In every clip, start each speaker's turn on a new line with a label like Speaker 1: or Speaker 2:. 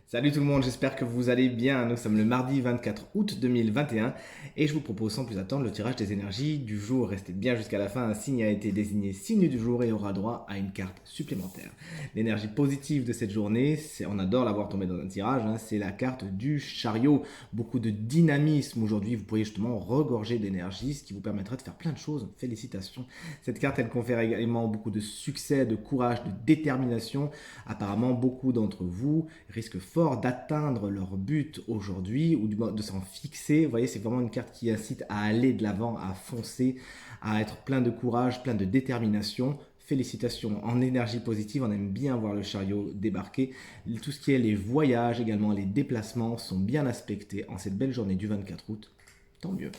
Speaker 1: Salut tout le monde, j'espère que vous allez bien. Nous sommes le mardi 24 août 2021 et je vous propose sans plus attendre le tirage des énergies du jour. Restez bien jusqu'à la fin, un signe a été désigné signe du jour et aura droit à une carte supplémentaire. L'énergie positive de cette journée, on adore l'avoir tombée dans un tirage, c'est la carte du chariot. Beaucoup de dynamisme aujourd'hui, vous pourriez justement regorger d'énergie, ce qui vous permettra de faire plein de choses. Félicitations. Cette carte, elle confère également beaucoup de succès, de courage, de détermination. Apparemment, beaucoup d'entre vous risquent fort d'atteindre leur but aujourd'hui ou de s'en fixer. Vous voyez, c'est vraiment une carte qui incite à aller de l'avant, à foncer, à être plein de courage, plein de détermination. Félicitations, en énergie positive, on aime bien voir le chariot débarquer. Tout ce qui est les voyages, également les déplacements sont bien aspectés en cette belle journée du 24 août. Tant mieux.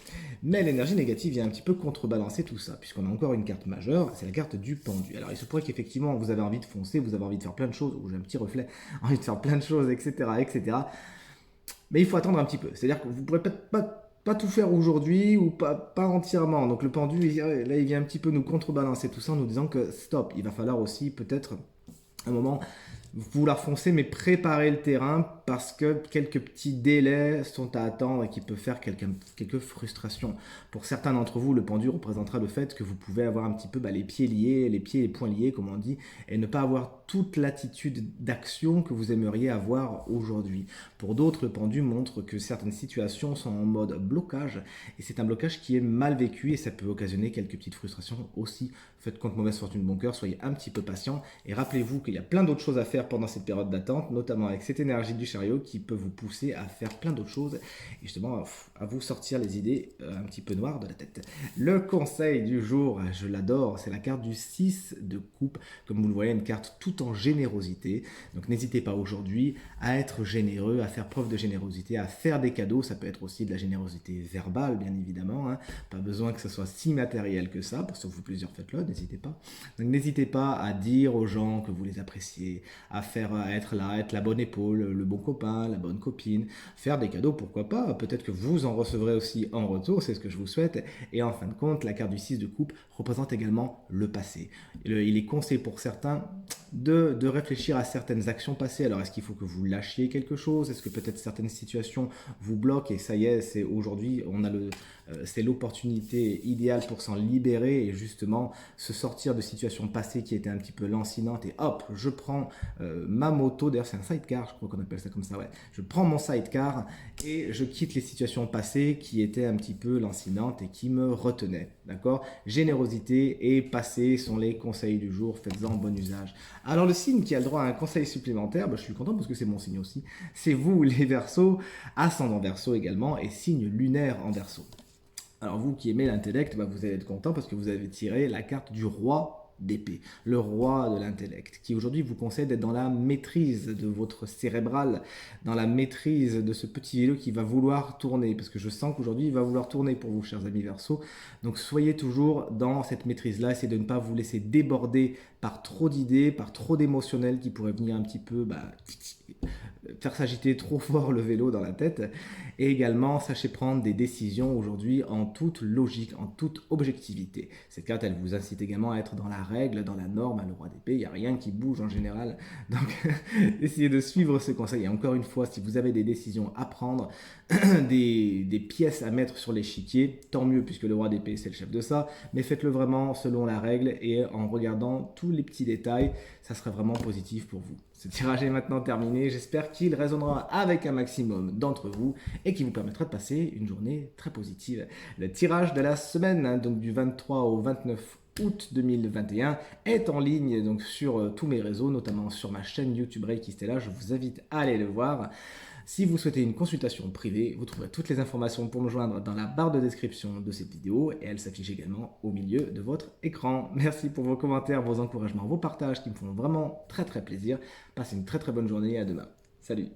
Speaker 1: Mais l'énergie négative vient un petit peu contrebalancer tout ça, puisqu'on a encore une carte majeure, c'est la carte du pendu. Alors il se pourrait qu'effectivement vous avez envie de foncer, vous avez envie de faire plein de choses, ou j'ai un petit reflet, envie de faire plein de choses, etc., etc. Mais il faut attendre un petit peu. C'est-à-dire que vous ne pourrez peut-être pas tout faire aujourd'hui ou pas entièrement. Donc le pendu, là, il vient un petit peu nous contrebalancer tout ça en nous disant que stop, il va falloir aussi peut-être un moment vouloir foncer, mais préparer le terrain parce que quelques petits délais sont à attendre et qui peuvent faire quelques frustrations. Pour certains d'entre vous, le pendu représentera le fait que vous pouvez avoir un petit peu les pieds liés, les pieds et les poings liés, comme on dit, et ne pas avoir toute l'attitude d'action que vous aimeriez avoir aujourd'hui. Pour d'autres, le pendu montre que certaines situations sont en mode blocage, et c'est un blocage qui est mal vécu, et ça peut occasionner quelques petites frustrations aussi. Faites compte mauvaise fortune bon cœur, soyez un petit peu patient, et rappelez-vous qu'il y a plein d'autres choses à faire pendant cette période d'attente, notamment avec cette énergie du chariot qui peut vous pousser à faire plein d'autres choses et justement à vous sortir les idées un petit peu noires de la tête. Le conseil du jour, je l'adore, c'est la carte du 6 de coupe. Comme vous le voyez, une carte tout en générosité. Donc n'hésitez pas aujourd'hui à être généreux, à faire preuve de générosité, à faire des cadeaux. Ça peut être aussi de la générosité verbale, bien évidemment. Pas besoin que ce soit si matériel que ça. Pour ça vous plaisir, faites-le, n'hésitez pas. Donc n'hésitez pas à dire aux gens que vous les appréciez, à être là, être la bonne épaule, le bon copain, la bonne copine, faire des cadeaux, pourquoi pas, peut-être que vous en recevrez aussi en retour, c'est ce que je vous souhaite, et en fin de compte, la carte du 6 de coupe représente également le passé. Il est conseillé pour certains de réfléchir à certaines actions passées. Alors est-ce qu'il faut que vous lâchiez quelque chose? Est-ce que peut-être certaines situations vous bloquent et ça y est, c'est aujourd'hui, c'est l'opportunité idéale pour s'en libérer et justement se sortir de situations passées qui étaient un petit peu lancinantes et hop, je prends ma moto, d'ailleurs c'est un sidecar, je crois qu'on appelle ça comme ça, ouais. Je prends mon sidecar et je quitte les situations passées qui étaient un petit peu lancinantes et qui me retenaient, d'accord? Générosité et passé sont les conseils du jour, faites-en bon usage. Alors le signe qui a le droit à un conseil supplémentaire, je suis content parce que c'est mon signe aussi, c'est vous les Verseaux, ascendant Verseau également et signe lunaire en Verseau. Alors vous qui aimez l'intellect, vous allez être content parce que vous avez tiré la carte du roi d'épée, le roi de l'intellect, qui aujourd'hui vous conseille d'être dans la maîtrise de votre cérébral, dans la maîtrise de ce petit vélo qui va vouloir tourner, parce que je sens qu'aujourd'hui il va vouloir tourner pour vous, chers amis Verseau. Donc soyez toujours dans cette maîtrise-là, essayez de ne pas vous laisser déborder par trop d'idées, par trop d'émotionnels qui pourraient venir un petit peu faire s'agiter trop fort le vélo dans la tête. Et également, sachez prendre des décisions aujourd'hui en toute logique, en toute objectivité. Cette carte, elle vous incite également à être dans la règle, dans la norme, à le roi d'épée. Il n'y a rien qui bouge en général. Donc, essayez de suivre ce conseil. Et encore une fois, si vous avez des décisions à prendre, des pièces à mettre sur l'échiquier, tant mieux, puisque le roi d'épée, c'est le chef de ça. Mais faites-le vraiment selon la règle et en regardant tous les petits détails. Ça serait vraiment positif pour vous. Ce tirage est maintenant terminé. J'espère qu'il résonnera avec un maximum d'entre vous et qui vous permettra de passer une journée très positive. Le tirage de la semaine, donc du 23 au 29 août 2021, est en ligne donc sur tous mes réseaux, notamment sur ma chaîne YouTube Reiki Stella. Je vous invite à aller le voir. Si vous souhaitez une consultation privée, vous trouverez toutes les informations pour me joindre dans la barre de description de cette vidéo et elle s'affiche également au milieu de votre écran. Merci pour vos commentaires, vos encouragements, vos partages qui me font vraiment très très plaisir. Passez une très très bonne journée et à demain. Salut!